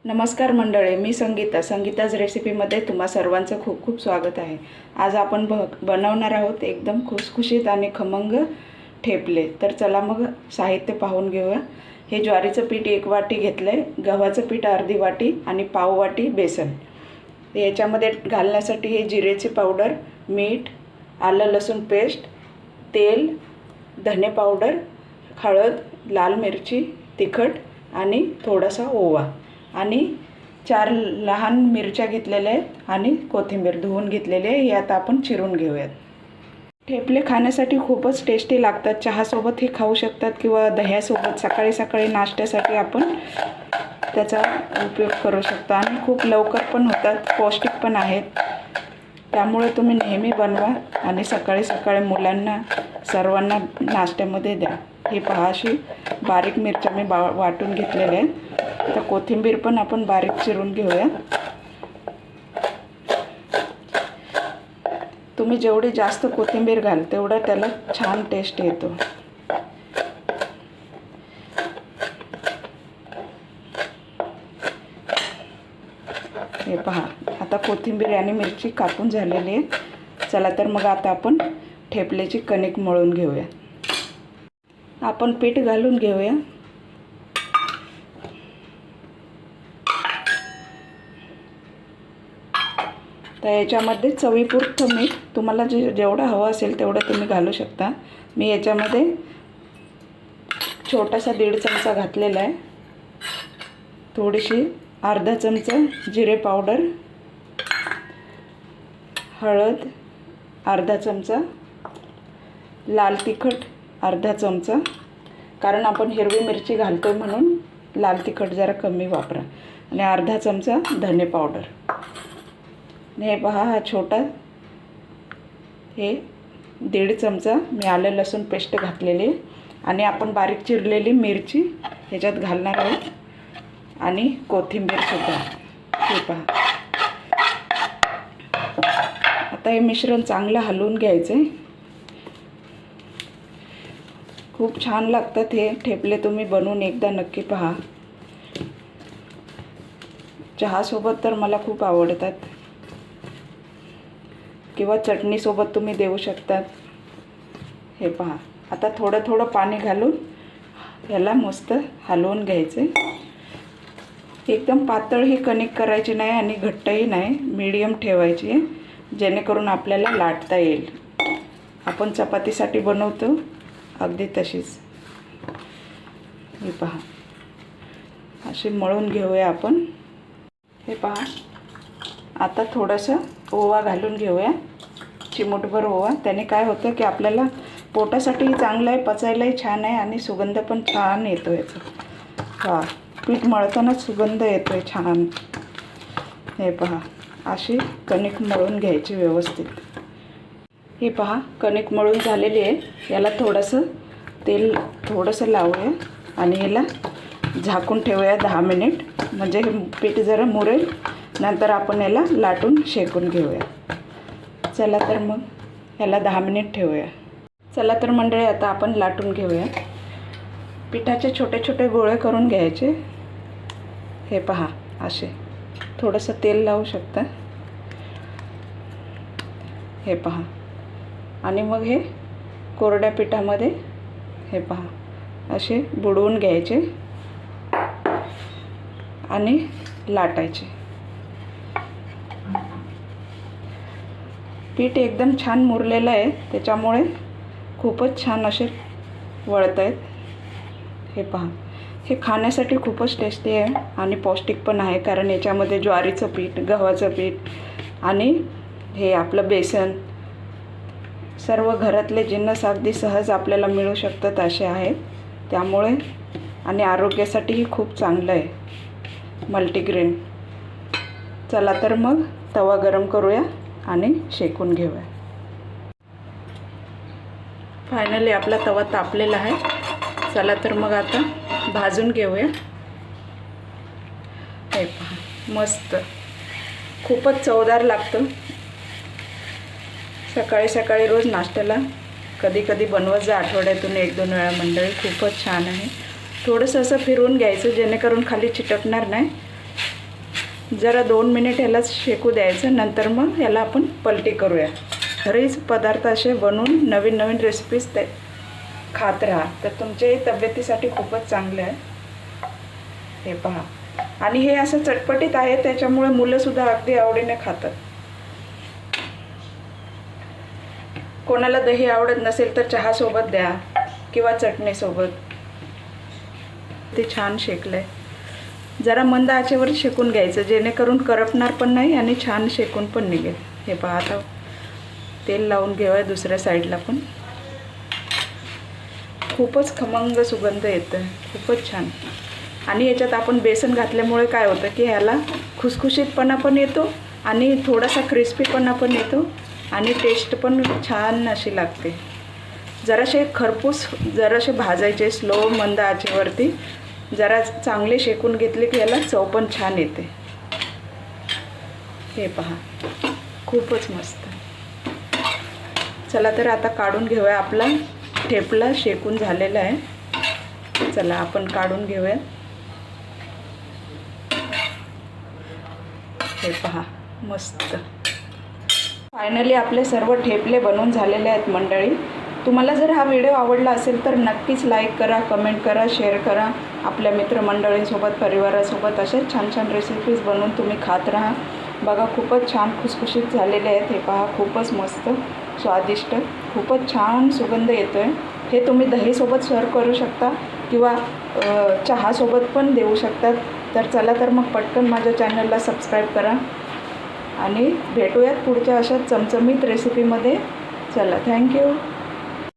नमस्कार मंडळी, मी संगीताज रेसिपीमध्ये तुम्हा सर्वांचं खूप खूप स्वागत आहे। आज आपण बनवणार आहोत एकदम खुसखुशीत आणि खमंग ठेपले। तर चला मग साहित्य पाहून घेऊया। हे ज्वारीचं पीठ 1 वाटी घेतलंय, गव्हाचं पीठ अर्धी वाटी आणि पाव वाटी बेसन। याच्यामध्ये घालण्यासाठी हे जिरेची पावडर, मीठ, आलं लसूण पेस्ट, तेल, धने पावडर, हळद, लाल मिरची, तिखट आणि थोडासा ओवा आणि 4 लहान मिरच्या घेतलेल्या आहेत आणि कोथिंबीर धुवून घेतलेली आहे। हे आता आपण चिरून घेऊयात। ठेपले खाण्यासाठी खूपच टेस्टी लागतात। चहासोबत हे खाऊ शकतात किंवा दह्यासोबत सकाळी सकाळी नाश्त्यासाठी आपण त्याचा उपयोग करू शकतो आणि खूप लवकर पण होतात, पौष्टिक पण आहेत। त्यामुळे तुम्ही नेहमी बनवा आणि सकाळी सकाळी मुलांना सर्वांना नाश्त्यामध्ये द्या। हे पहा, अशी बारीक मिरच्या मी वाटून घेतलेल्या आहेत। आता कोथिंबीर पण आपण बारीक चिरून घेऊया। तुम्ही जेवढी जास्त कोथिंबीर घाल तेवढा त्याला छान टेस्ट येतो। हे पहा, आता कोथिंबीर आणि मिरची कापून झालेली आहे। चला तर मग आता आपण ठेपल्याची कणिक मळून घेऊया। आपण पीठ घालून घेऊया। तर याच्यामध्ये चवीपुरतं मीठ तुम्हाला जेवढं हवं असेल तेवढं तुम्ही घालू शकता। मी याच्यामध्ये छोटासा 1.5 चमचा घातलेला आहे। थोडीशी अर्धा चमचा जिरे पावडर, हळद अर्धा चमचा, लाल तिखट अर्धा चमचा, कारण आपण हिरवी मिरची घालतो म्हणून लाल तिखट जरा कमी वापरा, आणि अर्धा चमचा धने पावडर। हे पहा, हा छोटा हे 1.5 चमचा मी आलं लसूण पेस्ट घातलेली आणि आपण बारीक चिरलेली मिरची ह्याच्यात घालणार आहोत आणि कोथिंबीर सुद्धा। हे पहा, आता हे मिश्रण चांगलं हलवून घ्यायचं आहे। खूप छान लागतात हे ठेपले, तुम्ही बनवून एकदा नक्की पहा। चहासोबत तर मला खूप आवडतात किंवा चटणीसोबत तुम्ही देऊ शकतात। हे पहा, आता थोडं थोडं पाणी घालून याला मस्त हलवून घ्यायचे। एकदम पातळ ही कणिक करायची नाही आणि घट्टही नाही, मीडियम ठेवायची आहे, जेणेकरून आपल्याला लाटता येईल। आपण चपातीसाठी बनवतो अगदी तशीच। हे पहा, अशी मळून घेऊया आपण। हे पहा, आता थोडंसं ओवा घालून घेऊया, चिमूटभर ओवा। त्याने काय होतं की आपल्याला पोटासाठीही चांगलं आहे, पचायलाही छान आहे आणि सुगंध पण छान येतो याचा। हा, पीठ मळतानाच सुगंध येतो आहे छान। हे पहा, अशी कणिक मळून घ्यायची व्यवस्थित। हे पहा, कणिक मळून झालेली आहे। याला थोडंसं तेल लावूया आणि याला झाकून ठेवूया 10 मिनिट, म्हणजे हे पीठ जरा मुरेल। नंतर आपण याला लाटून शेकून घेऊया। चला तर मग याला 10 मिनिट ठेवूया। चला तर मंडळी, आता आपण लाटून घेऊया। पिठाचे छोटे छोटे गोळे करून घ्यायचे। हे पहा, असे थोडंसं तेल लावू शकता। हे पहा, आणि मग हे कोरड्या पिठामध्ये हे पहा असे बुडवून घ्यायचे आणि लाटायचे। पीठ एकदम छान मुरलेलं आहे, त्याच्यामुळे खूपच छान असे वळत आहेत। हे पहा, हे खाण्यासाठी खूपच टेस्टी आहे आणि पौष्टिक पण आहे, कारण याच्यामध्ये ज्वारीचं पीठ, गव्हाचं पीठ आणि हे आपलं बेसन, सर्व घरातले जिन्नस अगदी सहज आपल्याला मिळू शकतात असे आहेत। त्यामुळे आणि आरोग्यासाठीही खूप चांगलं आहे, मल्टीग्रेन। चला तर मग तवा गरम करूया आणि शेकून घेऊया। फायनली आपला तवा तापलेला आहे। चला तर मग आता भाजून घेऊया। हे पहा, मस्त, खूपच चवदार लागतं। सकाळी सकाळी रोज नाश्त्याला कधी कधी बनवत जा, आठवड्यातून 1-2 वेळा मंडळी। खूपच छान आहे। थोडंसं असं फिरवून घ्यायचं जेणेकरून खाली चिटकणार नाही जरा 2 मिनिट ह्याला शेकू द्यायचं. नंतर मग ह्याला आपण पलटी करूया. घरीच पदार्थ असे बनवून नवीन नवीन रेसिपीज ते खात राहा तर तुमच्याही तब्येतीसाठी खूपच चांगले आहे. हे पहा. आणि हे असं चटपटीत आहे त्याच्यामुळे मुलंसुद्धा अगदी आवडीने खातात. कोणाला दही आवडत नसेल तर चहासोबत द्या किंवा चटणीसोबत. ते छान शेकलंय. जरा मंद आचेवर शेकून घ्यायचं जेणेकरून करपणार पण नाही आणि छान शेकून पण निघेल. हे पहा. आता तेल लावून घेऊया दुसऱ्या साईडला पण. खूपच खमंग सुगंध येतो आहे. खूपच छान. आणि याच्यात आपण बेसन घातल्यामुळे काय होतं की ह्याला खुसखुशीतपणा पण येतो आणि थोडासा क्रिस्पीपणा पण येतो आणि टेस्ट पण छान अशी लागते. जरासे खरपूस जरासे भाजायचे स्लो मंद आचेवरती. जरा चांगले शेकून घेतले की याला चव पण छान येते. हे पहा. खूपच मस्त. चला तर आता काढून घेऊया. आपला ठेपला शेकून झालेला आहे. चला आपण काढून घेऊया. हे पहा मस्त. फायनली आपले सर्व ठेपले बनवून झालेले आहेत मंडळी. तुम्हाला जर हा व्हिडिओ आवडला असेल तर नक्कीच लाईक करा, कमेंट करा, शेअर करा. आपल्या मित्रमंडळींसोबत परिवारासोबत असेच छान छान रेसिपीज बनवून तुम्ही खात राहा. बघा खूपच छान खुसखुशीत झालेले आहेत. हे पहा. खूपच मस्त स्वादिष्ट. खूपच छान सुगंध येतो आहे. हे तुम्ही दहीसोबत सर्व करू शकता किंवा चहासोबत पण देऊ शकतात. तर चला तर मग पटकन माझ्या चॅनलला सबस्क्राईब करा आणि भेटूयात पुढच्या अशा चमचमीत रेसिपीमध्ये. चला थँक्यू.